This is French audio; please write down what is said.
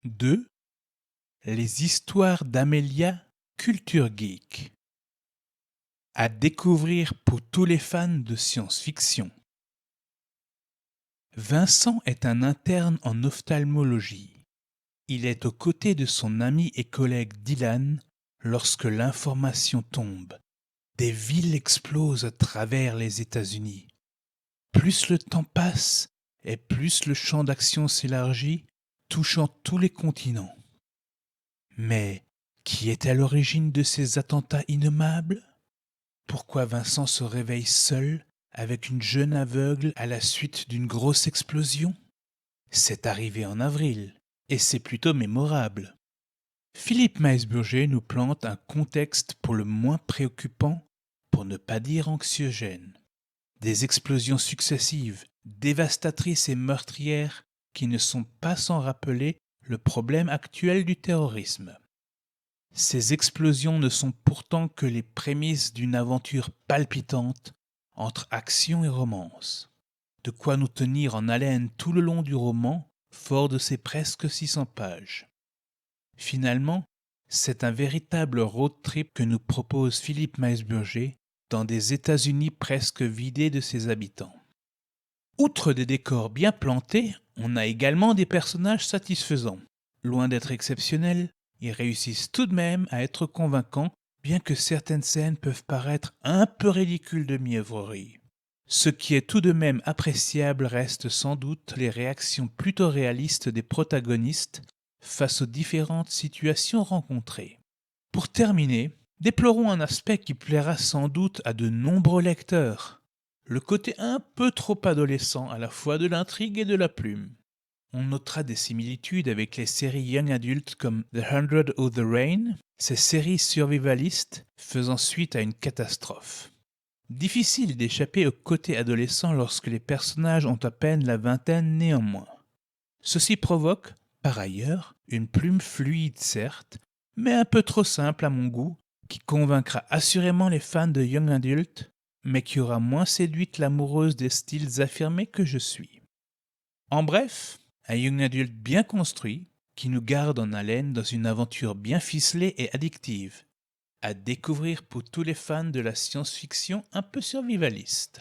2. Les histoires d'Amélia, Culture Geek. À découvrir pour tous les fans de science-fiction. Vincent est un interne en ophtalmologie. Il est aux côtés de son ami et collègue Dylan lorsque l'information tombe. Des villes explosent à travers les États-Unis. Plus le temps passe et plus le champ d'action s'élargit, touchant tous les continents. Mais qui est à l'origine de ces attentats innommables ? Pourquoi Vincent se réveille seul avec une jeune aveugle à la suite d'une grosse explosion ? C'est arrivé en avril, et c'est plutôt mémorable. Philippe Meisburger nous plante un contexte pour le moins préoccupant, pour ne pas dire anxiogène. Des explosions successives, dévastatrices et meurtrières qui ne sont pas sans rappeler le problème actuel du terrorisme. Ces explosions ne sont pourtant que les prémices d'une aventure palpitante entre action et romance. De quoi nous tenir en haleine tout le long du roman, fort de ses presque 600 pages. Finalement, c'est un véritable road trip que nous propose Philippe Meisburger dans des États-Unis presque vidés de ses habitants. Outre des décors bien plantés, on a également des personnages satisfaisants. Loin d'être exceptionnels, ils réussissent tout de même à être convaincants, bien que certaines scènes peuvent paraître un peu ridicules de mièvrerie. Ce qui est tout de même appréciable reste sans doute les réactions plutôt réalistes des protagonistes face aux différentes situations rencontrées. Pour terminer, déplorons un aspect qui plaira sans doute à de nombreux lecteurs, le côté un peu trop adolescent à la fois de l'intrigue et de la plume. On notera des similitudes avec les séries young adult comme The Hundred of the Rain, ces séries survivalistes faisant suite à une catastrophe. Difficile d'échapper au côté adolescent lorsque les personnages ont à peine la vingtaine néanmoins. Ceci provoque, par ailleurs, une plume fluide certes, mais un peu trop simple à mon goût, qui convaincra assurément les fans de young adult, mais qui aura moins séduite l'amoureuse des styles affirmés que je suis. En bref, un young adult bien construit, qui nous garde en haleine dans une aventure bien ficelée et addictive, à découvrir pour tous les fans de la science-fiction un peu survivaliste.